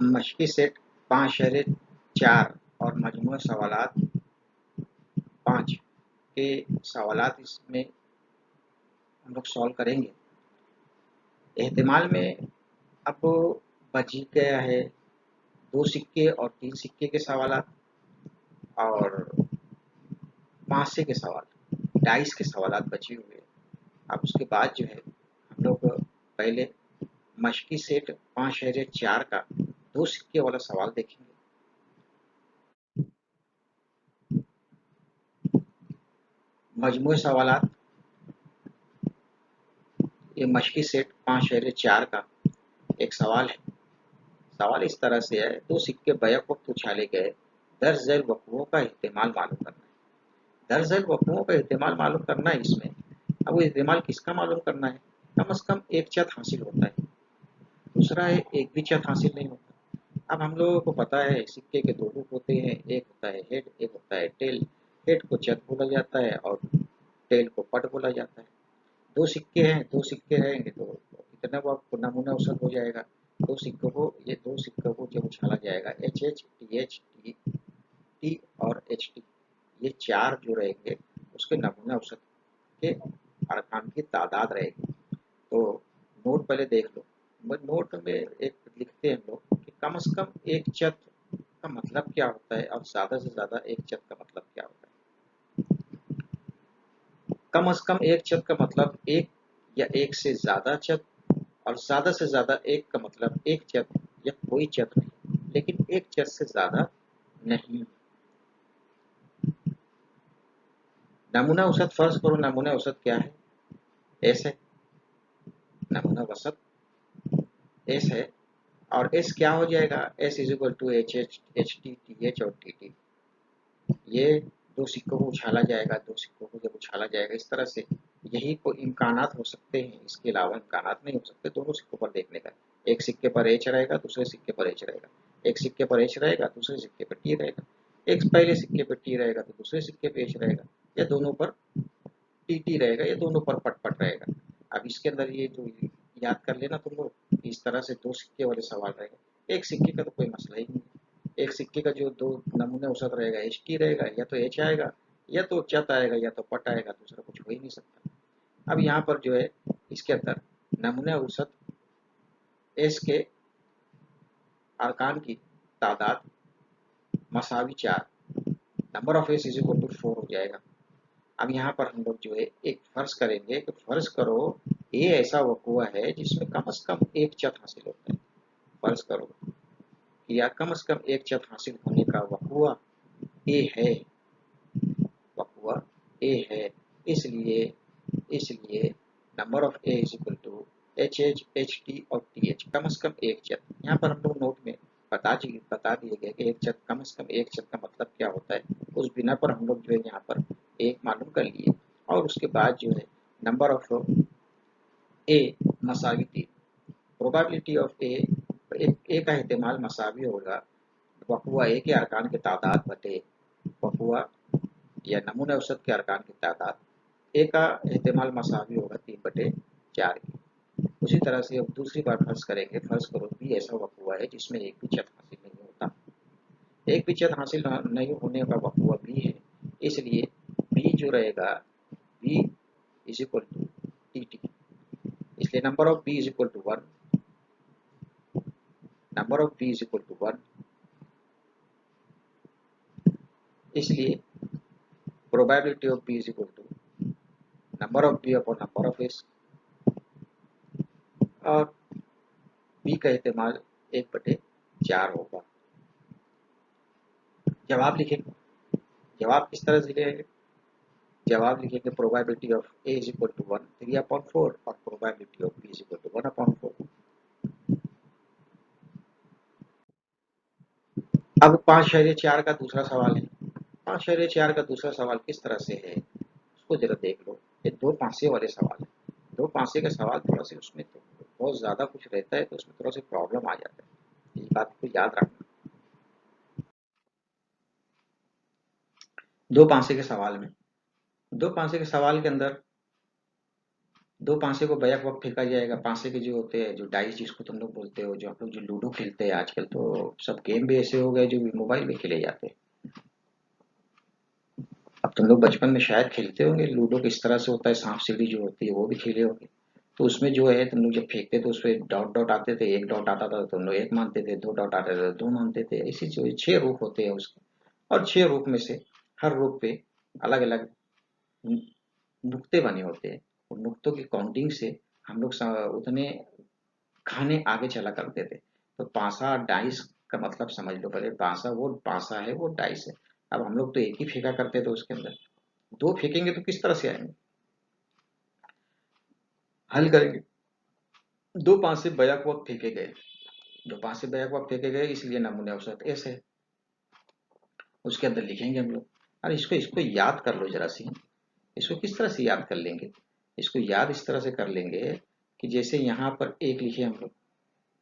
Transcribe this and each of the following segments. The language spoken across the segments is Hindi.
मशकी सेट 5.4 और मजमूई सवालात 5 के सवालात इसमें हम लोग सॉल्व करेंगे। एहतिमाल में अब बच गया है 2 सिक्के और 3 सिक्के के सवालात और 5 से के सवाल, डाइस के सवालात बचे हुए हैं। अब उसके बाद जो है हम लोग पहले मशकी सेट 5.4 का 2 सिक्के वाला सवाल देखेंगे। मजमूई सवालात, ये मशकी सेट 5.4 का एक सवाल है। सवाल इस तरह से है, 2 सिक्के बैक वक्त उछाले गए, दर्ज झैल वक़ुओं का एहतिमाल मालूम करना है। दर्ज झैल वक़ुओं का एहतिमाल मालूम करना है इसमें। अब वो एहतिमाल किसका मालूम करना है? कम से कम एक चत हासिल होता है, दूसरा है एक भी चत हासिल नहीं होता। अब हम लोगों को पता है सिक्के के 2 रूप होते हैं, एक होता है हेड, एक होता है टेल। हेड को चत बोला जाता है और टेल को पट बोला जाता है। 2 सिक्के हैं, 2 सिक्के रहेंगे तो कितना वो नमूना औसत हो जाएगा। 2 सिक्कों को, ये 2 सिक्कों को जब उछाला जाएगा, H H T H T T और एच टी, ये 4 जो रहेंगे उसके नमूना औसत के अरकान की तादाद रहेगी। तो नोट पहले देख लो। नोट में एक लिखते हैं हम लोग कि कम से कम एक चत का मतलब क्या होता है और ज़्यादा से ज़्यादा एक चत का मतलब क्या होता है। कम से कम एक चत का मतलब एक या एक से ज़्यादा चत, और ज़्यादा से ज़्यादा एक का मतलब एक चत या कोई चत नहीं, लेकिन एक चत से ज़्यादा नहीं। नमूना औसत फर्ज करो, नमूना औसत क्या है? एस है। नमूना औसत एस है और एस क्या हो जाएगा? S is equal to H H H T T H और टी टी। ये 2 सिक्कों को उछाला जाएगा, 2 सिक्कों को जब उछाला जाएगा इस तरह से, यही कोई इम्कानात हो सकते हैं, इसके अलावा इम्कानात नहीं हो सकते दोनों सिक्कों पर देखने का। एक सिक्के पर एच रहेगा, दूसरे सिक्के पर एच रहेगा। एक सिक्के पर एच रहेगा, दूसरे सिक्के पर टी रहेगा। एक पहले सिक्के पर टी रहेगा तो दूसरे सिक्के पर एच रहेगा, या दोनों पर टी टी रहेगा, या दोनों पर पट पट रहेगा। अब इसके अंदर ये जो याद कर लेना तुम लोग, इस तरह से 2 सिक्के वाले सवाल रहेगा। एक सिक्के का तो कोई मसला ही नहीं। एक सिक्के का जो 2 नमूने औसत रहेगा, एच टी रहेगा, या तो एच आएगा, या तो चत आएगा, या तो पट आएगा, दूसरा कुछ हो ही नहीं सकता। अब यहाँ पर जो है इसके अंदर नमूने औसत एस के अरकान की तादाद मसावी 4, number of S is equal to 4 हो जाएगा। अब यहाँ पर हम लोग जो है एक फर्ज करेंगे कि फर्ज करो ये ऐसा वक़ुआ है जिसमें कम से कम एक चत हासिल होता है। फर्ज करो कि या कम से कम एक चत हासिल होने का वक़ुआ ए है, वक़ुआ ए है। इसलिए इसलिए number of A is equal to H H H T और टी एच, कम से कम एक चत। यहाँ पर हम लोग नोट में बता दिए गए कि एक चत, कम से कम एक चत का मतलब क्या होता है। उस बिना पर हम लोग जो है यहाँ पर एक मालूम कर लिए, और उसके बाद जो है नंबर ऑफ ए मसावी 3, प्रोबेबिलिटी ऑफ ए का एहतिमाल मसावी होगा वक़ुआ ए के अरकान की तादाद बटे वक़ुआ या नमूना औसत के अरकान की तादाद। ए का एहतिमाल मसावी होगा 3/4 की। उसी तरह से अब दूसरी बार फर्ज करेंगे, फर्ज करो बी ऐसा वक़ुआ है जिसमें एक भी चत हासिल नहीं होता। एक भी चत हासिल नहीं होने का वक़ुआ बी है, इसलिए बी जो रहेगा, B is equal to T T. इसलिए number of B is equal to 1, number of B is equal to 1। इसलिए probability of B is equal to number of B upon number of S, और बी का इस्तेमाल 1/4 होगा। जवाब लिखेंगे। जवाब किस तरह से लिखेंगे? जवाब लिखेंगे probability of A is equal to 1 3/4 और probability of B is equal to 1/4। अब 5/4 का दूसरा सवाल है। 5/4 का दूसरा सवाल किस तरह से है उसको जरा देख लो। ये दो पांसे वाले सवाल है। दो पांसे का सवाल थोड़ा सा उसमें तो बहुत ज़्यादा कुछ रहता है, तो उसमें थोड़ा सा प्रॉब्लम आ जाता है, इस बात को याद रखना। दो पांसे के सवाल में, दो पांसे के सवाल के अंदर दो पांसे को बैक वक्त फेंका जाएगा। पांसे के जो होते हैं, जो डाइस जिसको तुम लोग बोलते हो, जो आप लोग जो लूडो खेलते हैं, आजकल तो सब गेम भी ऐसे हो गए जो मोबाइल में खेले जाते हैं। अब तुम लोग बचपन में शायद खेलते होंगे लूडो, किस तरह से होता है, सांप सीढ़ी जो होती है वो भी खेले होंगे। तो उसमें जो है तुम लोग जब फेंकते तो उसपे डॉट डॉट आते थे, एक डॉट आता था तो तुम लोग एक मानते थे, दो डॉट आते थे दो मानते थे। ऐसी जो 6 रूप होते हैं उसके, और 6 रूप में से हर रूप पे अलग अलग नुक्ते बने होते हैं। उन नुक्तों की काउंटिंग से हम लोग उतने खाने आगे चला करते थे। तो पासा डाइस का मतलब समझ लो पहले, पासा वो पासा है, वो डाइस है। अब हम लोग तो एक ही फेंका करते थे उसके अंदर, दो फेंकेंगे तो किस तरह से आएंगे, हल करेंगे। दो पांसे बैक वक्त फेंके गए, दो पांसे बैक वक्त फेंके गए, इसलिए नमूने औसत ऐसे है। उसके अंदर लिखेंगे हम लोग। अरे इसको इसको याद कर लो जरा सी। इसको किस तरह से याद कर लेंगे, इसको याद इस तरह से कर लेंगे कि जैसे यहाँ पर एक लिखे हम लोग,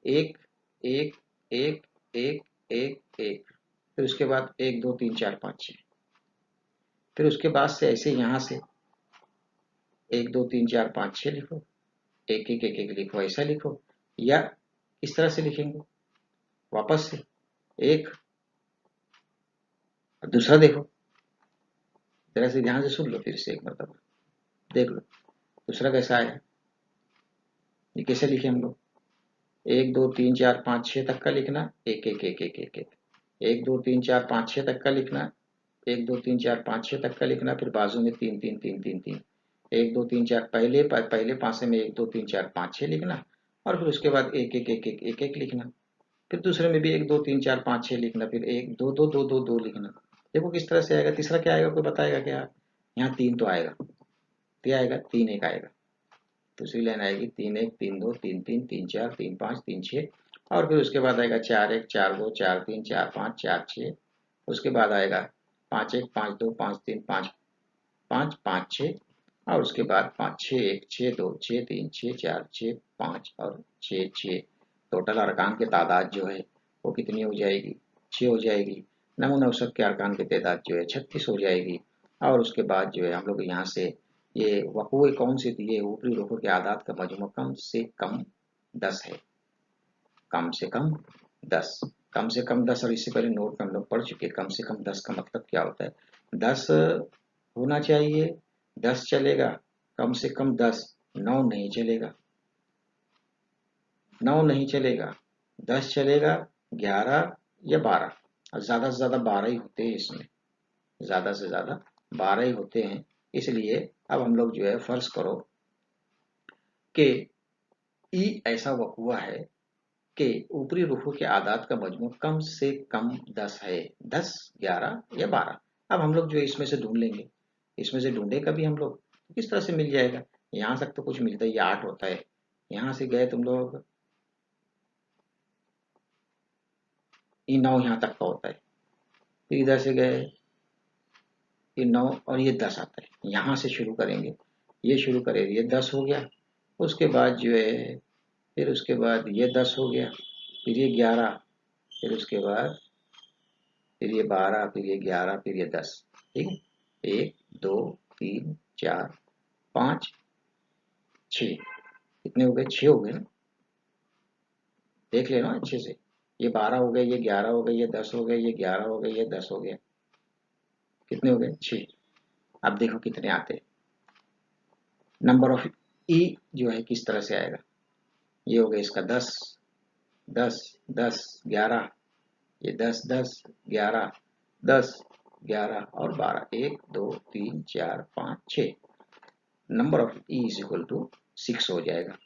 एक एक एक एक एक एक, फिर उसके बाद एक दो तीन चार पाँच छः, फिर उसके बाद से ऐसे यहाँ से एक दो तीन चार पाँच छः लिखो, एक एक एक एक लिखो, ऐसा लिखो। या इस तरह से लिखेंगे वापस से एक, और दूसरा देखो, जरा से ध्यान से सुन लो फिर से एक मतलब, देख लो दूसरा कैसा आया। ये कैसे लिखे हम लोग, एक दो तीन चार पाँच छः तक का लिखना, एक एक एक एक एक एक, एक दो तीन चार पाँच छः तक का लिखना, एक दो तीन चार पाँच छः तक का लिखना, फिर बाजू में तीन तीन तीन तीन तीन, एक दो तीन चार, पहले पासे में एक दो तीन चार पाँच छः लिखना, और फिर उसके बाद एक एक एक एक एक एक लिखना, फिर दूसरे में भी एक दो तीन चार पाँच छः लिखना, फिर एक दो दो दो दो दो लिखना। देखो किस तरह से आएगा। तीसरा क्या आएगा, कोई बताएगा क्या। यहाँ तीन तो आएगा, क्या आएगा, तीन एक आएगा। दूसरी लाइन आएगी तीन एक तीन दो तीन तीन तीन चार तीन पाँच तीन छः, और फिर उसके बाद आएगा चार एक चार दो चार तीन चार पाँच चार छः। उसके बाद आएगा पाँच एक पाँच दो पाँच तीन पाँच पाँच पाँच छः, और उसके बाद पाँच छः एक छः दो छः तीन छः चार छः पाँच और छः छः। टोटल अरकान की तादाद जो है वो कितनी हो जाएगी, 6 हो जाएगी। नमूना औसत के अरकान की तादाद जो है 36 हो जाएगी। और उसके बाद जो है हम लोग यहाँ से ये वक़ुए कौन से दिए, ऊपरी रुकों के आदाद का मजमू कम से कम 10 है। कम से कम 10, कम से कम 10, और इससे पहले नोट में हम लोग पढ़ चुके कम से कम 10 का मतलब क्या होता है। 10 होना चाहिए, 10 चलेगा, कम से कम 10, 9 नहीं चलेगा, 9 नहीं चलेगा, 10 चलेगा, 11 या 12, और ज़्यादा से ज़्यादा 12 ही होते हैं इसमें, ज़्यादा से ज़्यादा 12 ही होते हैं। इसलिए अब हम लोग जो है फर्ज करो कि ई ऐसा वक़ुआ है कि ऊपरी रुकों के आदाद का मजमू कम से कम 10 है, 10, 11 या 12। अब हम लोग जो है इसमें से ढूंढ लेंगे, इसमें से ढूंढे कभी हम लोग किस तरह से मिल जाएगा। यहाँ तक तो कुछ मिलता है, ये 8 होता है। यहाँ से गए तुम लोग, ये 9 यहाँ तक का होता है। फिर इधर से गए, ये 9 और ये 10 आता है। यहाँ से शुरू करेंगे, ये शुरू करेंगे, ये 10 हो गया। उसके बाद जो है, फिर उसके बाद ये 10 हो गया, फिर ये 11, फिर उसके बाद फिर ये 12, फिर ये 11, फिर ये 10। ठीक है, 1 2 3 4 5 6, कितने हो गए, 6 हो गए ना। देख लेना अच्छे से, ये 12 हो गए, ये 11 हो गए, ये 10 हो गए, ये 11 हो गए, ये 10 हो गए, कितने हो गए, 6। अब देखो कितने आते हैं। नंबर ऑफ ई जो है किस तरह से आएगा, ये हो गया इसका 10 10 10 11, ये 10 10 11 10 11 और 12, 1 2 3 4 5 6। Number of E is equal to 6 हो जाएगा।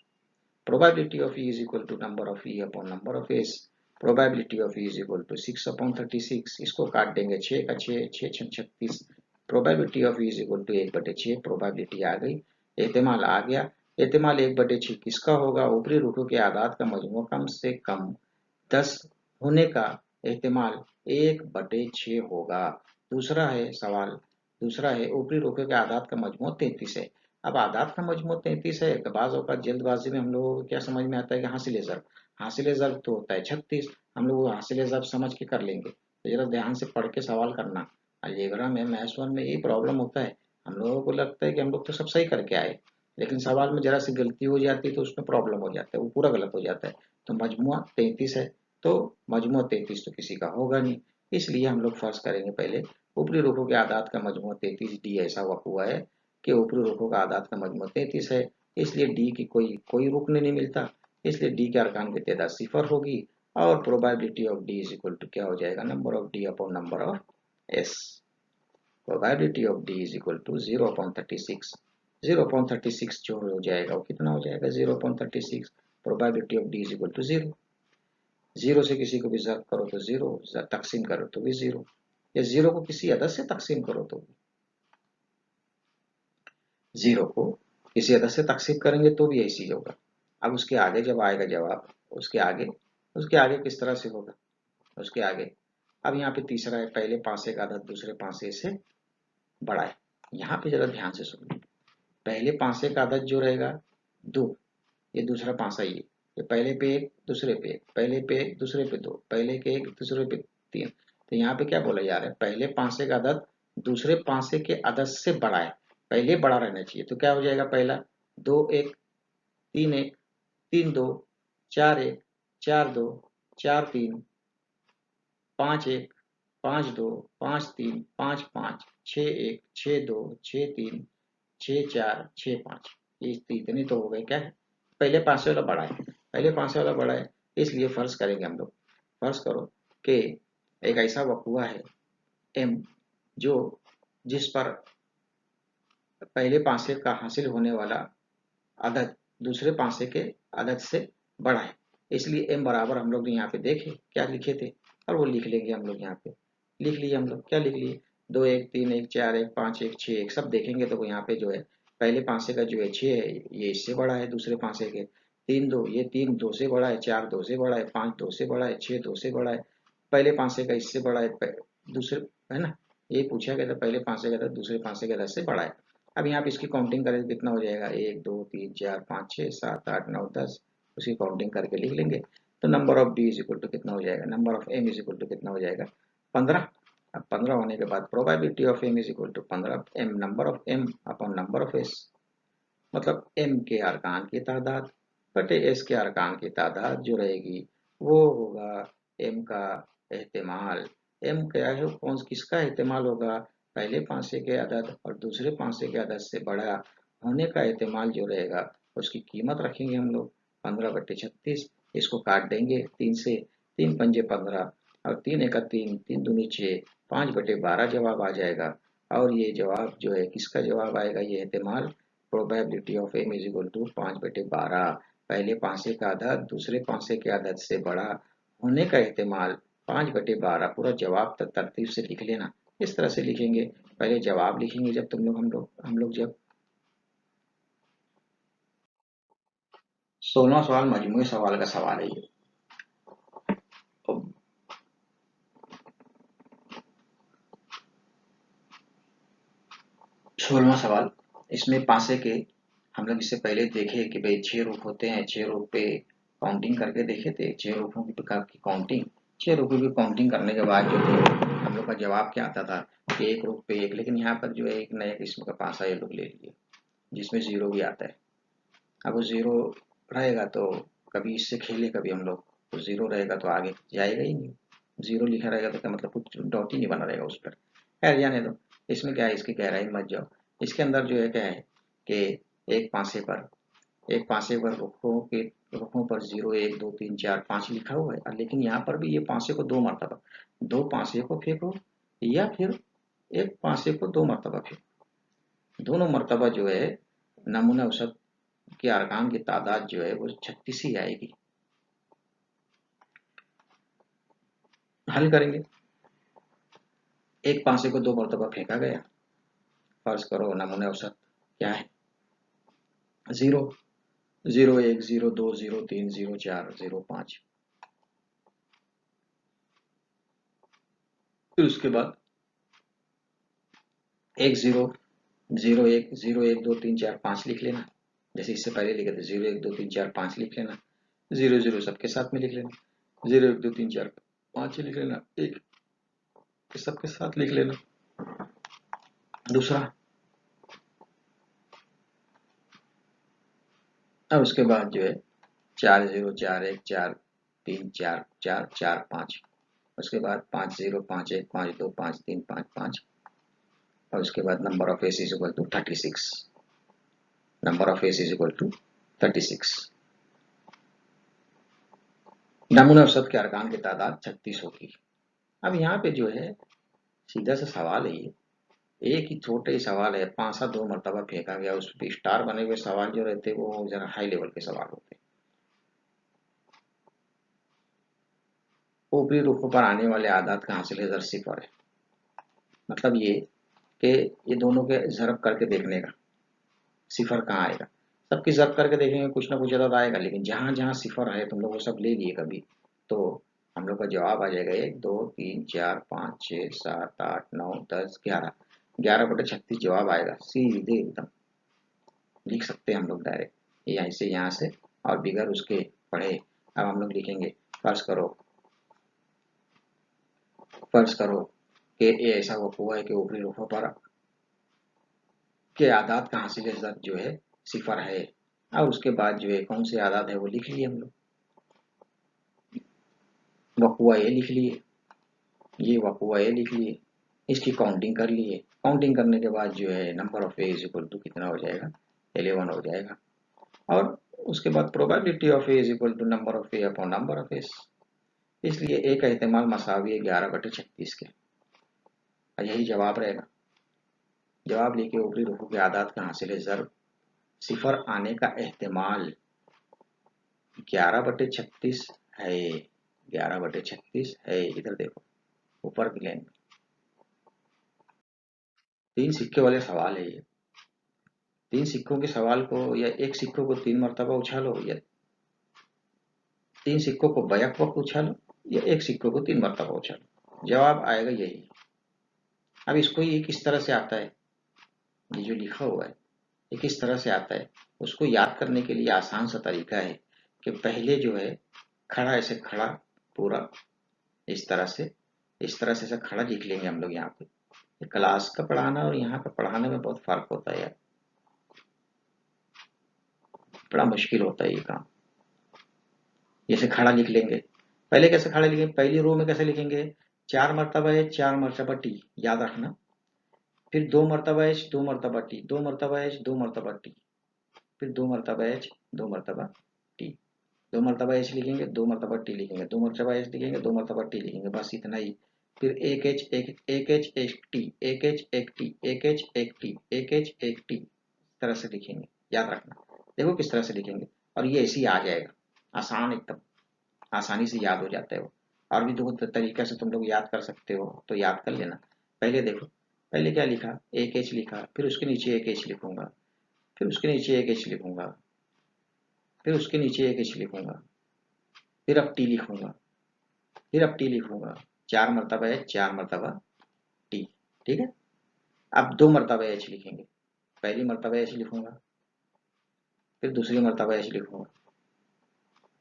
Probability of E is equal to number of E upon number of S. Probability of E is equal to 6 upon 36। इसको काट देंगे, 6 का 6, 6 6 36। Probability of E is equal to 1/6। Probability आ गई, एहतिमाल आ गया। एहतिमाल 1/6 किसका होगा, ऊपरी रुकों के आदाद का मजमू कम से कम 10 होने का एहतिमाल 1/6 होगा। दूसरा है सवाल, दूसरा है ऊपरी रुकों के आदाद का मजमू 33 है। अब आदात का मजमू 33 है, तो बाज़ औक़ात जल्दबाजी में हम लोगों को क्या समझ में आता है कि हासिल ज़र्ब तो होता है 36, हम लोग वो हासिल ज़र्ब समझ के कर लेंगे। तो ज़रा ध्यान से पढ़ के सवाल करना। अलजेब्रा में मैथ्स 1 में यही प्रॉब्लम होता है, हम लोगों को लगता है कि हम लोग तो सब सही करके आए, लेकिन सवाल में ज़रा सी गलती हो जाती है तो उसमें प्रॉब्लम हो जाता है, वो पूरा गलत हो जाता है। तो मजमुआ 33 है, तो मजमुआ 33 तो किसी का होगा नहीं, इसलिए हम लोग फ़र्ज़ करेंगे पहले ऊपरी रुकों के आदात का मजमुआ 33 डी ऐसा हुआ है कि ऊपरी रुकों का आदात का मजमुआ 33 है, इसलिए डी की कोई रुकन नहीं मिलता, इसलिए डी के अरकान की तादाद 0 होगी और probability of D is equal to क्या हो जाएगा, number of D upon number of S. Probability of D is equal to 0/36, 0/36 जो हो जाएगा वो कितना हो जाएगा 0/36, probability of D is equal to 0। 0 से किसी को भी ज़र्ब करो तो 0, तकसीम करो तो भी 0, या 0 को किसी अदद से तकसीम करो तो भी, 0 को किसी अदद से तकसीम करेंगे तो भी ऐसी होगा। अब उसके आगे जब आएगा जवाब, उसके आगे किस तरह से होगा, उसके आगे अब यहाँ पे तीसरा है, पहले पासे का अदद दूसरे पासे से बड़ा है। यहाँ पे जरा ध्यान से सुनिए, पहले पासे का अदद जो रहेगा 2, ये दूसरा पासा ये पहले पे 1 दूसरे पे 1, पहले पे 1 दूसरे पे 2, पहले के 1 दूसरे पे 3। तो यहाँ पे क्या बोला जा रहा है, पहले पासे का अदद दूसरे पासे के अदद से बड़ा है, पहले बड़ा रहना चाहिए। तो क्या हो जाएगा, पहला 2 1 3 1 3 2 4 1 4 2 4 3 5 1 5 2 5 3 5 5 6 1 6 2 6 3 6 4 6 5, ये इतने तो हो गए। क्या है, पहले पासे वाला बड़ा है, पहले पासे वाला बड़ा है, इसलिए फर्ज करेंगे हम लोग। फर्ज करो कि एक ऐसा वक़ुआ है एम जो जिस पर पहले पासे का हासिल होने वाला अदद दूसरे पासे के अदद से बड़ा है, इसलिए एम बराबर हम लोग ने यहाँ पे देखे क्या लिखे थे, और वो लिख लेंगे हम लोग। यहाँ पे लिख लिए हम लोग, क्या लिख लिए, 2 1 3 1 4 1 5 1 6 1, सब देखेंगे तो यहाँ पे जो है पहले पासे का जो है 6 है, ये इससे बड़ा है दूसरे पासे के। 3 2, ये 3 2 से बड़ा है, 4 2 से बड़ा है, 5 2 से बड़ा है, 6 2 से बड़ा है, पहले पासे का इससे बड़ा है, दूसरे, है ना, ये पूछा गया था, पहले पासे का था दूसरे पासे के से बड़ा है। अब यहाँ पे इसकी काउंटिंग करें तो कितना हो जाएगा, 1 2 3 4 5 6 7 8 9 10, उसकी काउंटिंग करके लिख लेंगे। तो number of D is equal to कितना हो जाएगा, number of M is equal to कितना हो जाएगा, 15। अब 15 होने के बाद probability of M is equal to 15 M number of M upon number of S, मतलब एम के अरकान की तादाद बटे एस के अरकान की तादाद जो रहेगी वो होगा एम का एहतिमाल। एम क्या है, कौन किसका एहतिमाल होगा, पहले पासे के अदद और दूसरे पासे के अदद से बड़ा होने का एहतिमाल जो रहेगा उसकी कीमत रखेंगे हम लोग 15/36। इसको काट देंगे 3 से, 3 पंजे 15 और 3 एका 3, 3 दूनी 6, 5/12 जवाब आ जाएगा। और ये जवाब जो है किसका जवाब आएगा, ये एहतिमाल probability of M is equal to 5/12, पहले पासे का अदद दूसरे पासे के अदद से बड़ा होने का एहतिमाल 5/12। पूरा जवाब तरतीब से लिख लेना, इस तरह से लिखेंगे, पहले जवाब लिखेंगे जब हम लोग जब 16वां सवाल मजमूई सवाल का सवाल है ये। 16वां सवाल, इसमें पासे के हम लोग इससे पहले देखे कि भाई 6 रूप होते हैं, 6 रूप पे काउंटिंग करके देखे थे, 6 रूपों की काउंटिंग, 6 रूपों की काउंटिंग करने के बाद जो थे हम लोग का जवाब क्या आता था कि एक रूप पे एक, लेकिन यहाँ पर जो है एक नया किस्म का पासा ये लोग ले लिए जिसमें 0 भी आता है। अब वो 0 रहेगा तो कभी इससे खेले कभी हम लोग, तो 0 रहेगा तो आगे जाएगा ही नहीं, 0 लिखा रहेगा तो क्या मतलब कुछ डॉट ही नहीं बना रहेगा उस पर। खैर जाने दो, इसमें क्या है, इसकी गहराई मत जाओ। इसके अंदर जो है क्या है कि एक पासे पर रुखों पर 0 1 2 3 4 5 लिखा हुआ है, लेकिन यहाँ पर भी ये पासे को 2 मरतबा, 2 पासे को फेंको या फिर एक पासे को 2 मरतबा फेंको, दोनों मरतबा जो है नमूना औसत के अरकान की तादाद जो है वो 36 ही आएगी। हल करेंगे, एक पासे को 2 मरतबा फेंका गया, फर्ज करो नमूना औसत क्या है, 0 0 1 0 2 0 3 0 4 0 5, फिर उसके बाद 1 0 0 1 0 1 2 3 4 5 लिख लेना, जैसे इससे पहले लिखे थे 0 1 2 3 4 5 लिख लेना, 0 0 सबके साथ में लिख लेना, 0 1 2 3 4 5 लिख लेना, एक सबके साथ लिख लेना। दूसरा, अब उसके बाद जो है 4 0 4 1 4 3 4 4 4 5, उसके बाद 5 0 5 1 5 2 5 3 5 5, और उसके बाद number of S is equal to 36, number of S is equal to 36। नमूना औसत के अरकान की तादाद 36 होगी। अब यहाँ पे जो है सीधा सा सवाल है, ये एक ही छोटे ही सवाल है, 5 2 मरतबा फेंका गया, उस पर स्टार बने हुए सवाल जो रहते वो जरा हाई लेवल के सवाल होते। ऊपरी रुखों पर आने वाले आदात का हासिल है सिफर है, मतलब ये कि ये दोनों के ज़रब करके देखने का, सिफर कहाँ आएगा, सबकी ज़रब करके देखेंगे कुछ ना कुछ अदद आएगा, लेकिन जहाँ जहाँ सिफर है तुम लोग वो सब ले लिए कभी, तो हम लोग का जवाब आ जाएगा 1 2 3 4 5 6 7 8 9 10 11, 11/36 जवाब आएगा सीधे एकदम, लिख सकते हैं हम लोग डायरेक्ट, यहाँ से यहाँ से, और बिगर उसके पढ़े। अब हम लोग लिखेंगे, फर्ज करो फर्ज करो कि ये ऐसा हुआ है कि ऊपरी रुखों पर के आदात का हासिल ज़द जो है सिफर है, और उसके बाद जो है कौन से आदात है वो लिख लिए हम लोग, वकुआ ये लिख लिए, ये वकुआ ये लिख लिए, इसकी काउंटिंग कर लिए, काउंटिंग करने के बाद जो है number of A is equal to कितना हो जाएगा, 11 हो जाएगा, और उसके बाद probability of A is equal to number of A upon number of S, इसलिए ए का एहतमाल मसावी है 11/36 के, और यही जवाब रहेगा। जवाब लिखे ऊपरी रुखों के आदात का हासिल ज़र्ब सिफर आने का एहतमाल 11/36 है, 11/36 है, इधर देखो ऊपर की लाइन में 3 सिक्के वाले सवाल है ये, 3 सिक्कों के सवाल को या एक सिक्कों को 3 मरतबा उछालो, या 3 सिक्कों को बैक वक्त उछालो, या एक सिक्कों को 3 मरतबा उछालो, जवाब आएगा यही। अब इसको ये किस तरह से आता है, ये जो लिखा हुआ है ये किस तरह से आता है, उसको याद करने के लिए आसान सा तरीका है कि पहले जो है खड़ा ऐसे खड़ा पूरा इस तरह से ऐसा खड़ा लिख लेंगे हम लोग यहाँ पे। क्लास का पढ़ाना और यहाँ का पढ़ाने में बहुत फर्क होता है यार, बड़ा मुश्किल होता है ये काम। जैसे खड़ा लिख लेंगे, पहले कैसे खड़ा लिखेंगे, पहली रो में कैसे लिखेंगे, 4 मरतबा है 4 मरतबा टी, याद रखना, फिर 2 मरतबा एच 2 मरतबा टी, 2 मरतबा एच 2 मरतबा टी, फिर 2 मरतबा एच 2 मरतबा टी, 2 मरतबा एच लिखेंगे 2 मरतबा टी लिखेंगे, 2 मरतबा एच लिखेंगे 2 मरतबा टी लिखेंगे, बस इतना ही। फिर एक एच एक टी, एक एच एक टी, एक एच एक टी, एक एच एक टी, इस तरह से लिखेंगे, याद रखना। देखो किस तरह से लिखेंगे, और ये ऐसे ही आ जाएगा, आसान एकदम, आसानी से याद हो जाता है वो। और भी दो तरीके से तुम लोग याद कर सकते हो, तो याद कर लेना। पहले देखो, पहले क्या लिखा, एक एच लिखा, फिर उसके नीचे एक एच लिखूंगा, फिर उसके नीचे एक एच लिखूंगा, फिर उसके नीचे एक एच लिखूंगा, फिर अब टी लिखूंगा, फिर अब टी लिखूंगा, 4 मरतबा एच 4 मरतबा टी, ठीक है। अब 2 मरतबा एच लिखेंगे, पहली मरतबा एच लिखूंगा, फिर दूसरी मरतबा एच लिखूंगा,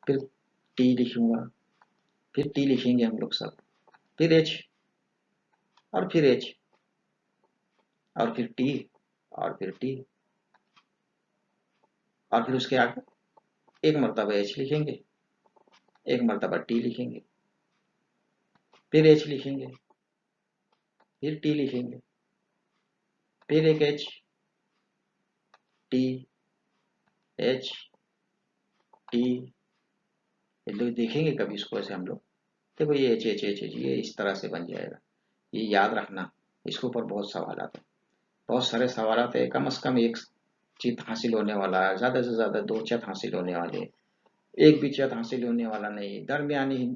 फिर टी लिखूंगा, फिर टी लिखेंगे हम लोग सब, फिर एच, और फिर एच, और फिर टी, और फिर टी, और फिर उसके आगे एक मरतबा एच लिखेंगे, एक मरतबा टी लिखेंगे, फिर एच लिखेंगे, फिर टी लिखेंगे, फिर एक एच, टी, एच, टी, लोग देखेंगे कभी इसको ऐसे हम लोग, देखो ये एच एच एच एच, ये इस तरह से बन जाएगा, ये याद रखना। इसके ऊपर बहुत सवाल आते हैं, बहुत सारे सवाल आते हैं, कम से कम एक चित हासिल होने वाला है, ज्यादा से ज्यादा 2 चित हासिल होने वाले, एक भी चित हासिल होने वाला नहीं, दरमियानी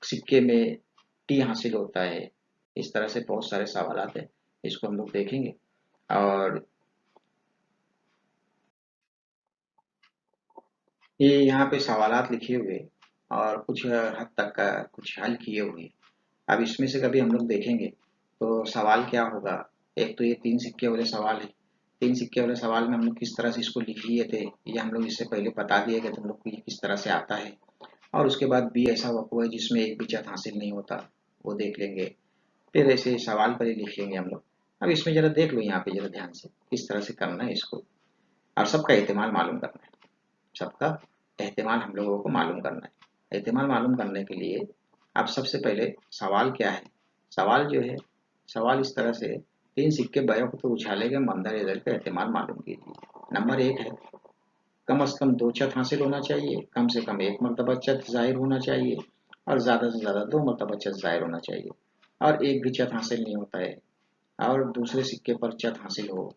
सिक्के में टी हासिल होता है, इस तरह से बहुत सारे सवाल आते हैं, इसको हम लोग देखेंगे। और ये यहाँ पे सवालात लिखे हुए और कुछ हद तक कुछ हल किए हुए, अब इसमें से कभी हम लोग देखेंगे तो सवाल क्या होगा एक तो ये 3 सिक्के वाले सवाल है। 3 सिक्के वाले सवाल में हम लोग किस तरह से इसको लिख लिए थे, ये हम लोग इससे पहले बता दिए गए तुम लोग को ये किस तरह से आता है। और उसके बाद बी ऐसा वक्फ है जिसमें एक भी चत हासिल नहीं होता, वो देख लेंगे। फिर ऐसे सवाल पर ही लिख लेंगे हम लोग। अब इसमें जरा देख लो, यहाँ पे जरा ध्यान से किस तरह से करना है इसको, और सबका एहतिमाल मालूम करना है। सबका एहतिमाल हम लोगों को मालूम करना है। एहतिमाल मालूम करने के लिए अब सबसे पहले सवाल क्या है, सवाल जो है, सवाल इस तरह से 3 सिक्के बैक पे उछाले गए मंदर इधर का एहतिमाल मालूम कीजिए। नंबर 1 है कम से कम 2 चत हासिल होना चाहिए, कम से कम 1 मरतबा चत जाहिर होना चाहिए, और ज़्यादा से ज़्यादा 2 मरतबा चत जाहिर होना चाहिए, और एक भी चत हासिल नहीं होता है, और दूसरे सिक्के पर चत हासिल हो,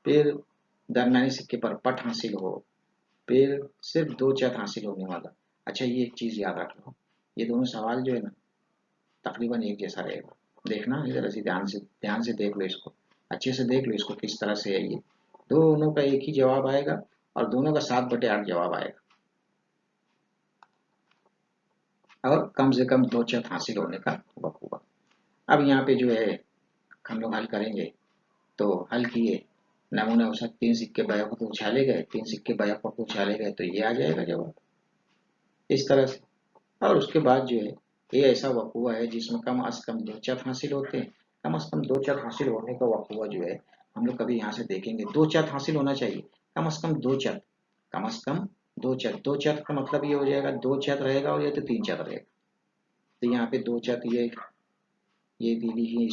फिर दरमियानी सिक्के पर पट हासिल हो, फिर सिर्फ 2 चत हासिल होने वाला। अच्छा, ये एक चीज़ याद रख लो, ये दोनों सवाल जो है ना तकरीबन एक जैसा रहेगा। देखना इधर से ध्यान से देख लो इसको, अच्छे से देख लो इसको किस तरह से है ये। दोनों का एक ही जवाब आएगा और दोनों का 7/8 जवाब आएगा, और कम से कम 2 चत हासिल होने का वक्त हुआ। अब यहाँ पे जो है हम लोग हल करेंगे, तो हल किए, नमूने औसत 3 सिक्के बैक को उछाले गए, 3 सिक्के बैक को उछाले गए, तो ये आ जाएगा जवाब इस तरह से। और उसके बाद जो है ये ऐसा वक़्फ़ा है जिसमें कम अज़ कम 2 चत हासिल होते हैं। कम अज़ कम 2 चत हासिल होने का वक़्फ़ा जो है हम लोग कभी यहाँ से देखेंगे, 2 चत हासिल होना चाहिए, कम अज़ कम 2 चत, कम अज़ कम 2 चत। 2 चत का मतलब ये हो जाएगा 2 चत रहेगा और या तो 3 चत रहेगा। तो यहाँ पे 2 चत ये लिखिए,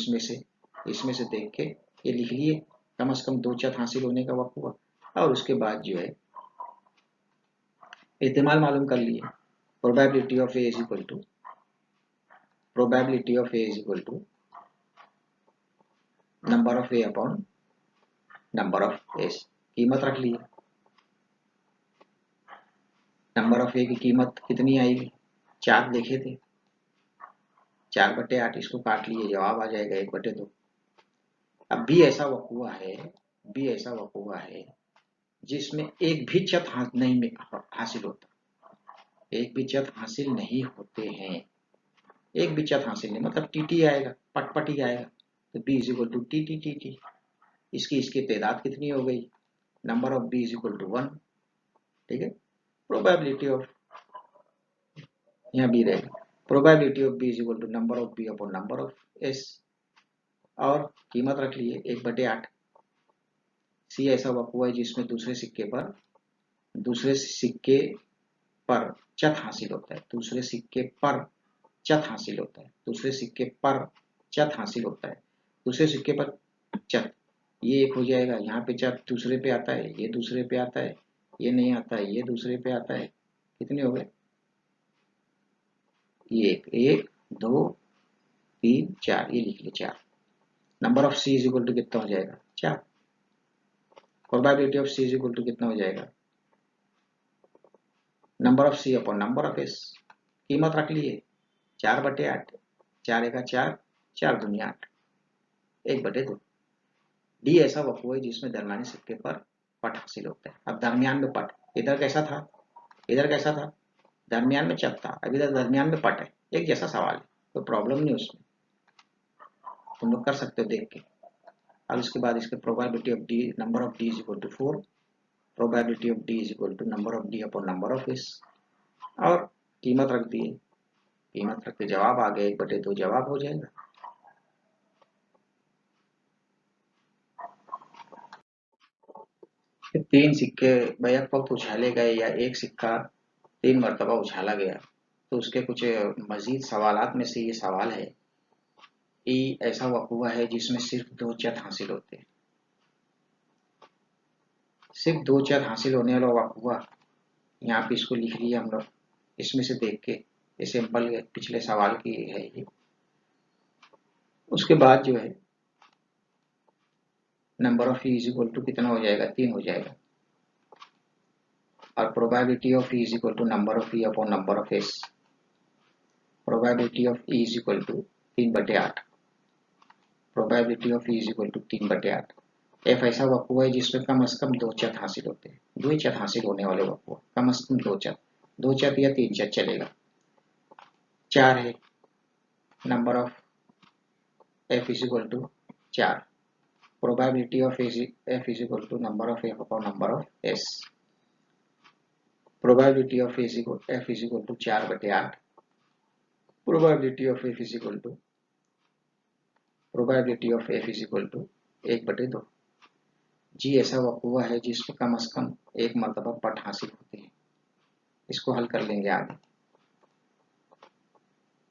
इसमें से देख के ये लिख लिए, कम अज़ कम 2 चत हासिल होने का वक़्फ़ा। और उसके बाद जो है एहतिमाल मालूम कर लिए, probability of A is equal to probability of A is equal to number of A upon number of S। कीमत रख लिए, नंबर ऑफ ए की कीमत कितनी आएगी, 4 लिखे थे, 4/8 इसको काट लिए, जवाब आ जाएगा 1/2। अब बी ऐसा वक़्फ़ा है, बी ऐसा वक़्फ़ा है जिसमें एक भी चत नहीं हासिल होता, एक भी चत हासिल नहीं होते हैं, एक भी चत हासिल नहीं, मतलब टी आएगा, पट ही आएगा। तो B is equal to T. इसकी तादाद कितनी हो गई, number of B is equal to 1। ठीक है, प्रोबेबिलिटी ऑफ, यहाँ बी रहेगा, probability of B is equal to number of B upon number of S, और कीमत रख लिए 1/8। सी ऐसा वक़्फ़ा है जिसमें दूसरे सिक्के पर चत हासिल होता है, दूसरे सिक्के पर चत हासिल होता है, दूसरे सिक्के पर चत हासिल होता है, दूसरे सिक्के पर चत, ये एक हो जाएगा, यहाँ पे चत दूसरे पे आता है, ये दूसरे पे आता है, ये नहीं आता है, ये दूसरे पे आता है, कितने हो गए, ये 1 2 3 4, ये लिख लिए 4। Number of C is equal to कितना हो जाएगा, 4। Probability of C is equal to कितना हो जाएगा, number of C upon number of S. कीमत रख लिए 4/8, 4 एका 4, 4 दूनी 8, 1/2। डी ऐसा वक़्फ़ा है जिसमें दरमियानी सिक्के पर पट हासिल होता है। अब दरमियान में पट, इधर कैसा था, इधर कैसा था, दरमियान में चत था, अब इधर दरमियान में पट है, एक जैसा सवाल है, कोई प्रॉब्लम नहीं उसमें, तुम लोग कर सकते हो देख के। अब इसके बाद इसके probability of D, number of D is equal to 4, probability of D is equal to number of D upon number of S, और कीमत रख दिए, कीमत रख के जवाब आ गया 1/2 जवाब हो जाएगा। फिर 3 सिक्के बैक वक्त उछाले गए या एक सिक्का 3 मरतबा उछाला गया, तो उसके कुछ मजीद सवालात में से ये सवाल है, ई ऐसा वक़्फ़ा है जिसमें सिर्फ 2 चत हासिल होते हैं, सिर्फ 2 चत हासिल होने वाला वक़्फ़ा, यहाँ पे इसको लिख लिया हम लोग, इसमें से देख के, ये सिंपल पिछले सवाल की है ये। उसके बाद जो है number of E is equal to कितना हो जाएगा, 3 हो जाएगा, और probability of E is equal to number of E upon number of S, probability of E is equal to 3/8, probability of E is equal to 3/8। F ऐसा वक़्फ़ा है जिसमें कम अज़ कम 2 चत हासिल होते हैं, 2 ही चत हासिल होने वाले वक़्फ़ा, कम अज़ कम 2 चत या 3 चत चलेगा। 4 है, number of F is equal to 4, probability of F is equal to number of F upon number of S. Probability of F is equal to 4/8। Probability of F is equal to probability of F is equal to 1/2। G ऐसा वक्र है जिसमें कम से कम एक मर्तबा पट हासिल होती है। इसको हल कर लेंगे आगे।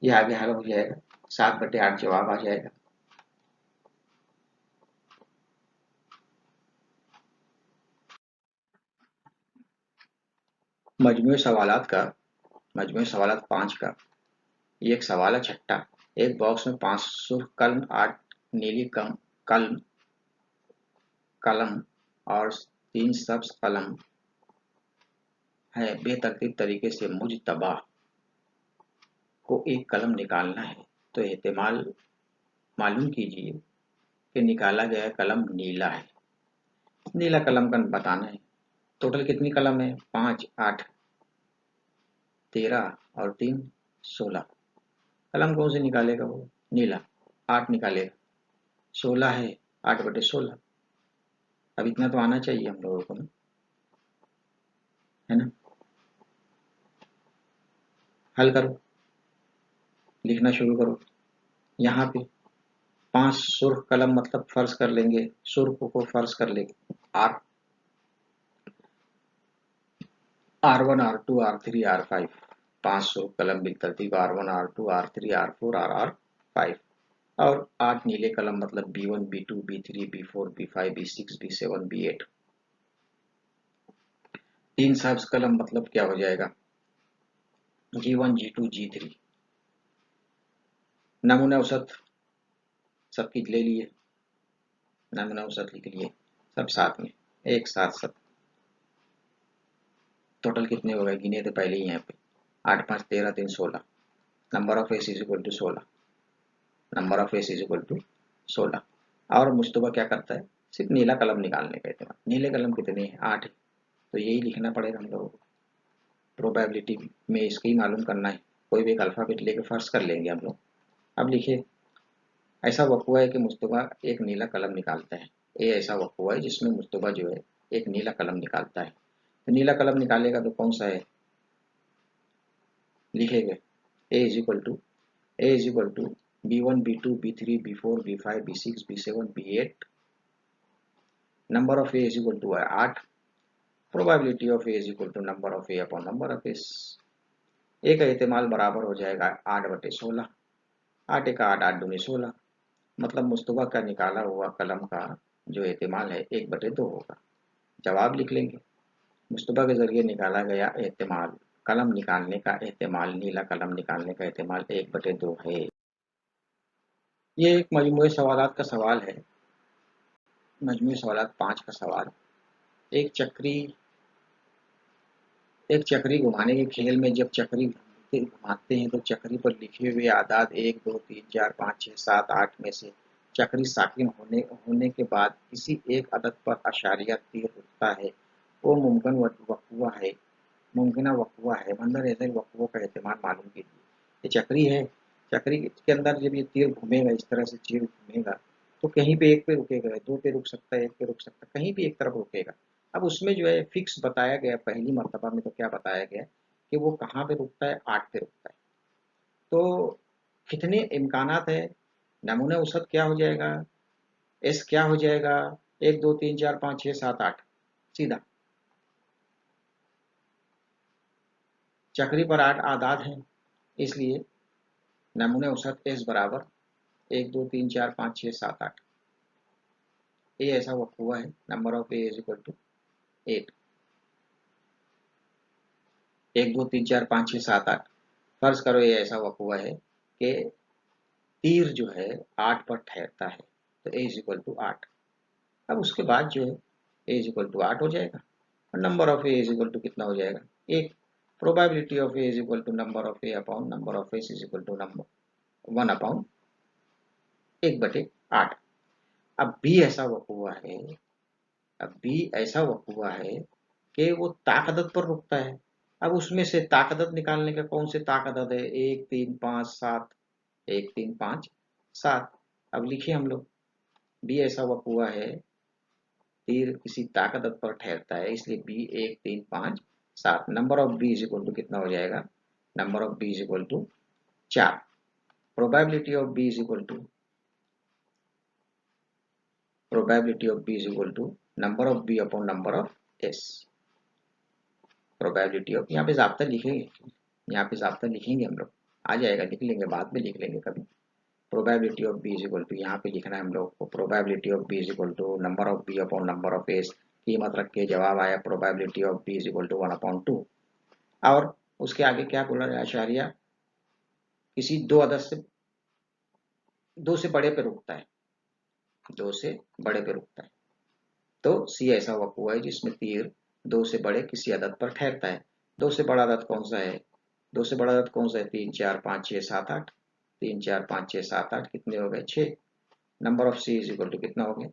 ये आगे हल हो जाएगा, 7/8 जवाब आ जाएगा। मजमूए सवालात 5 का ये एक सवाल है छठा। एक बॉक्स में 5 सुर्ख कलम, 8 नीली कलम कलम और 3 सब्ज कलम है। बेतरतीब तरीके से मुजतबा को एक कलम निकालना है, तो एहतिमाल मालूम कीजिए कि निकाला गया कलम नीला है। नीला कलम का बताना है। टोटल कितनी कलम है? 5, 8, 13 और 3, 16। कलम कौन से निकालेगा? वो नीला। 8 निकालेगा, 16 है, 8/16। अब इतना तो आना चाहिए हम लोगों को ना, है ना। हल करो, लिखना शुरू करो। यहाँ पे 5 सुर्ख कलम मतलब फर्ज कर लेंगे, सुर्ख को फर्ज कर लेंगे R1, R2, R3, R5। 5 सुर्ख कलम बिलतरतीब R1, R2, R3, R4, R5 और 8 नीले कलम मतलब B1, B2, B3, B4, B5, B6, B7, B8। 3 सब्ज कलम मतलब क्या हो जाएगा? G1, G2, G3। नमूना औसत सबकी ले लिए, नमूना औसत लिख लिए सब साथ में, एक साथ सब। टोटल कितने हो गए गिने तो पहले ही यहाँ पे। 8, 5, 13, 3, 16। Number of S is equal to 16। Number of S is equal to 16। और मुश्तबा क्या करता है? सिर्फ नीला कलम निकालने का इतना। नीले कलम कितने हैं? 8 है, तो यही लिखना पड़ेगा हम लोगों को। प्रोबेबिलिटी में इसकी मालूम करना है। कोई भी एक अल्फ़ाबेट लेके फर्ज कर लेंगे हम लोग। अब लिखिए, ऐसा वक़्वा है कि मुश्तबा एक नीला कलम निकालता है। ये ऐसा वक़्वा है जिसमें मुश्तबा जो है एक नीला कलम निकालता है। तो नीला कलम निकालेगा तो कौन सा है? लिखेंगे A is equal to B1, B2, B3, B4, B5, B6, B7, B8। Number of A is equal to 8। Probability of A is equal to number of A upon number of S. A का एहतिमाल बराबर हो जाएगा 8/16। 8 एक 8, 8 दूनी 16। मतलब मुस्तबा का निकाला हुआ कलम का जो एहतिमाल है 1/2 होगा। जवाब लिख लेंगे। मुस्तबा के जरिए निकाला गया एहतिमाल, कलम निकालने का एहतिमाल, नीला कलम निकालने का एहतिमाल 1/2 है। ये एक मजमूए सवालात का सवाल है। मजमूए सवालात 5 का सवाल। एक चक्री घुमाने के खेल में जब चक्री घुमाते हैं तो चक्री पर लिखे हुए आदाद 1, 2, 3, 4, 5, 6, 7, 8 में से चक्री साकिन होने के बाद किसी एक अदद पर अशारिया तीर रुकता है, वो वक़्वा है। मुमकिना वक़्वा है। मंदर ऐसे वक़्वों का एहतिमाल मालूम कीजिए। ये चक्री है, चक्री के अंदर जब ये तीर घूमेगा, इस तरह से तीर घूमेगा तो कहीं पे एक पे रुकेगा, 2 पे रुक सकता है, 1 पे रुक सकता है, कहीं भी एक तरफ रुकेगा। अब उसमें जो है फिक्स बताया गया पहली मर्तबा में, तो क्या बताया गया कि वो कहाँ पे रुकता है? 8 पे रुकता है। तो कितने इम्कानात है? नमूना औसत क्या हो जाएगा? एस क्या हो जाएगा? 1, 2, 3, 4, 5, 6, 7, 8। सीधा चक्री पर 8 आदाद हैं, इसलिए नमूने औसत एस बराबर 1, 2, 3, 4, 5, 6, 7, 8। ए ऐसा वक़्वा है। Number of A is equal to 8। 1, 2, 3, 4, 5, 6, 7, 8। फर्ज करो ये ऐसा वक़्वा है कि तीर जो है 8 पर ठहरता है, तो ए इज इक्वल टू 8। अब उसके बाद जो है ए इज इक्वल टू 8 हो जाएगा और number of A is equal to कितना हो जाएगा? 1। Probability of A is equal to number of A upon number of S is equal to number 1 upon 1/8। अब बी ऐसा वक़्वा है, अब बी ऐसा वक़्वा है कि वो ताक़दत पर रुकता है। अब उसमें से ताक़दत निकालने का कौन से ताक़दत है? 1, 3, 5, 7। 1, 3, 5, 7। अब लिखिए हम लोग बी ऐसा वक़ुआ है, तीर किसी ताकत पर ठहरता है, इसलिए B 1 3 5 7। Number of B is equal to कितना हो जाएगा? Number of B is equal to 4। Probability of B is equal to number of B upon number of S. Probability of, यहाँ पे ज़ाब्ता लिखेंगे, यहाँ पे ज़ाब्ता लिखेंगे हम लोग, आ जाएगा, लिख लेंगे, बाद में लिख लेंगे कभी। Probability of B is equal to, यहाँ पे लिखना है हम लोग को, probability of B is equal to number of B upon number of S. कीमत रख के जवाब आया probability of B is equal to 1/2। और उसके आगे क्या बोला है आचार्य? किसी दो अदद से, दो से बड़े पे रुकता है, दो से बड़े पे रुकता है। तो सी ऐसा वक़ुआ है जिसमें तीर दो से बड़े किसी अदद पर ठहरता है। दो से बड़ा अदद कौन सा है? दो से बड़ा अदद कौन सा है? 3 4 5 6 7 8। 3 4 5 6 7 8 कितने हो गए? 6। Number of C is equal to कितना हो गया?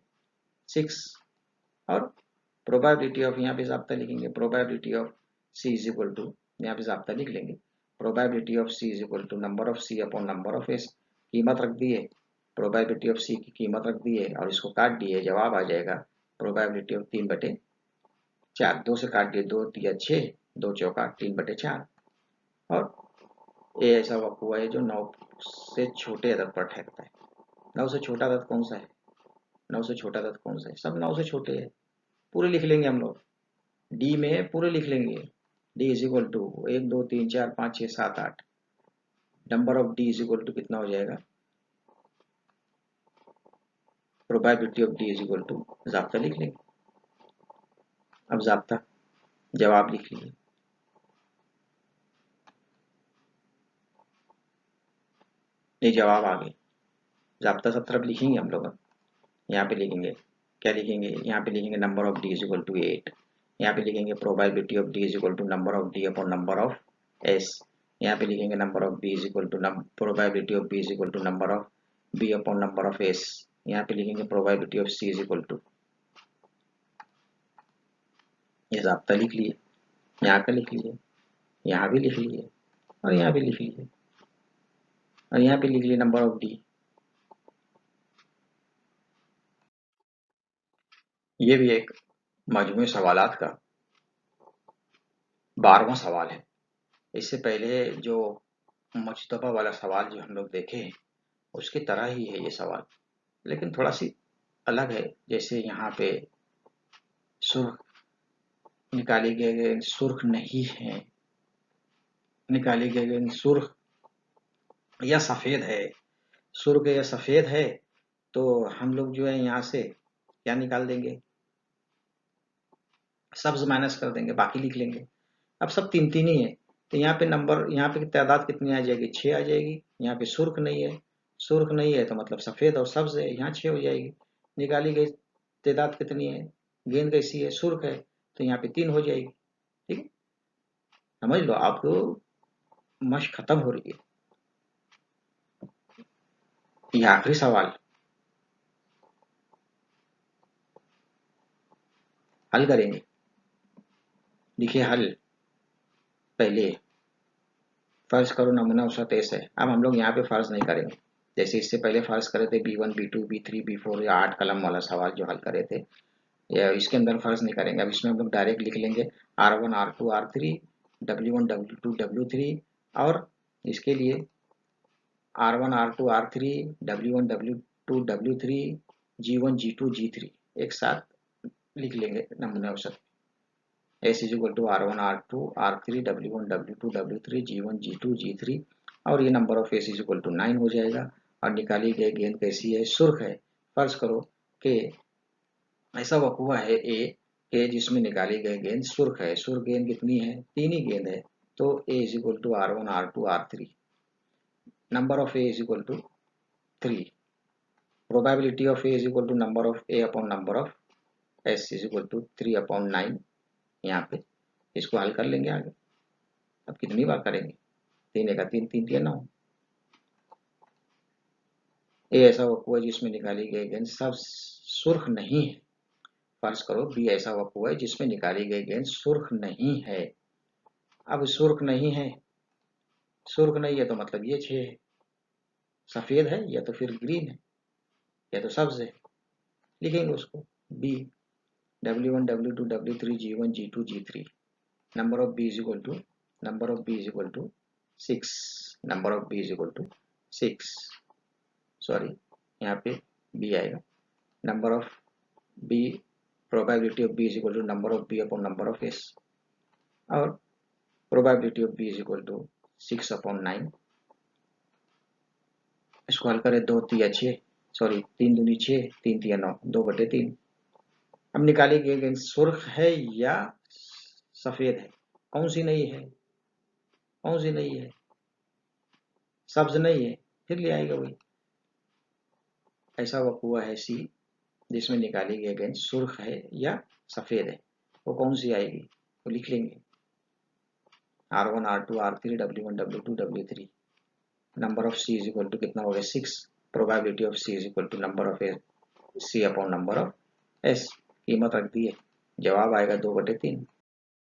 6। और प्रोबेबिलिटी ऑफ, यहाँ पे ज़ाब्ता लिखेंगे, probability of C is equal to, यहाँ पे ज़ाब्ता लिख लेंगे, probability of C is equal to number of C upon number of S. कीमत रख दी है, प्रोबेबिलिटी ऑफ सी की कीमत रख दी है और इसको काट दिए, जवाब आ जाएगा प्रोबेबिलिटी ऑफ 3/4। 2 से काट दिए, 2 तिया 6, 2 चौका 3/4। और ए ऐसा वक़ुआ है जो 9 से छोटे अदद पर ठहरता है। 9 से छोटा अदद कौन सा है? 9 से छोटा अदद कौन सा है? सब 9 से छोटे है, पूरे लिख लेंगे हम लोग, डी में पूरे लिख लेंगे। D is equal to 1 2 3 4 5 6 7 8। Number of D is equal to कितना हो जाएगा? Probability of D is equal to, ज़ाब्ता लिख लेंगे। अब ज़ाब्ता, जवाब लिख लीजिए। ये जवाब आ गए। ज़ाब्ता सब तरफ लिखेंगे हम लोग। यहाँ पे लिखेंगे, क्या लिखेंगे? यहाँ पे लिखेंगे number of D is equal to 8। यहाँ पे लिखेंगे probability of D is equal to number of D upon number of S. यहाँ पे लिखेंगे number of B is equal to probability of B is equal to number of B upon number of S. यहाँ पे लिखेंगे probability of C is equal to, ये ज़ाब्ता लिख लिए, यहाँ का लिख लीजिए, यहाँ भी लिख लीजिए और यहाँ भी लिख लीजिए और यहाँ पे लिख लिए नंबर ऑफ डी। ये भी एक मजमूई सवालात का 12वां सवाल है। इससे पहले जो मुज्तबा वाला सवाल जो हम लोग देखे हैं उसकी तरह ही है ये सवाल, लेकिन थोड़ा सी अलग है। जैसे यहाँ पे सुर्ख निकाली गए सुर्ख नहीं है, निकाली गई सुर्ख या सफ़ेद है, सुर्ख या सफ़ेद है, तो हम लोग जो है यहाँ से क्या निकाल देंगे? सब्ज माइनस कर देंगे, बाकी लिख लेंगे। अब सब 3 3 ही है, तो यहाँ पे नंबर, यहाँ पे तादाद कितनी आ जाएगी? 6 आ जाएगी। यहाँ पे सुर्ख नहीं है, सुर्ख नहीं है तो मतलब सफ़ेद और सब्ज है, यहाँ 6 हो जाएगी। निकाली गई तादाद कितनी है? गेंद कैसी है? सुर्ख है, तो यहाँ पे 3 हो जाएगी। ठीक है, समझ लो, आपको मश्क खत्म हो रही है। ये आखिरी सवाल, हल करेंगे। देखिए हल, पहले फर्ज करो नमूना उसका तेज है। अब हम लोग यहाँ पे फर्ज नहीं करेंगे, जैसे इससे पहले फर्ज करे थे B1 B2 B3 B4 या 8 कलम वाला सवाल जो हल करे थे, या इसके अंदर फर्ज नहीं करेंगे। अब इसमें हम लोग डायरेक्ट लिख लेंगे R1 R2 R3 W1 W2 W3, और इसके लिए R1 R2 R3 W1 W2 W3 G1 G2 G3 एक साथ लिख लेंगे नमूना औसत। S is equal to R1 R2 R3 W1 W2 W3 G1 G2 G3, और ये number of S is equal to 9 हो जाएगा। और निकाली गई गेंद कैसी है? सुर्ख है। फर्ज करो कि ऐसा वक़ुआ है ए के जिसमें निकाली गई गेंद सुर्ख है। सुर्ख गेंद कितनी है? 3 ही गेंद है, तो A is equal to R1 R2 R3, number of A is equal to 3। Probability of A is equal to number of A upon number of S is equal to 3/9। यहाँ पे इसको हल कर लेंगे आगे। अब कितनी बार करेंगे? 3 एका 3 3 तिया 9। ए ऐसा वक़ुआ है जिसमें निकाली गई गेंद सब सुर्ख नहीं है। फर्ज करो बी ऐसा वक़ुआ है जिसमें निकाली गई गेंद सुर्ख नहीं है। अब सुर्ख नहीं है, सुर्ख नहीं है तो मतलब ये 6 है, सफ़ेद है या तो फिर ग्रीन है या तो सब्ज है। लिखेंगे उसको B W1 W2 W3 G1 G2 G3 number of B is equal to 6 number of B is equal to 6 sorry यहाँ पे B आएगा number of B probability of B is equal to number of B upon number of S और probability of B is equal to 6 upon 9 इसको हल करें 2 तिया 6 सॉरी 3 दूनी 6 3 तिया 9 2/3 अब निकालिए सुर्ख है या सफेद है कौन सी नहीं है कौन सी नहीं है सब्ज नहीं है फिर ले आएगा वही ऐसा हुआ है सी जिसमें निकाली गई गेंद सुर्ख है या सफेद है वो कौन सी आएगी वो लिख लेंगे R1 R2 R3 W1 W2 W3 number of C is equal to कितना हो गया 6 probability of C is equal to number of C upon number of S कीमत रख दी है जवाब आएगा 2/3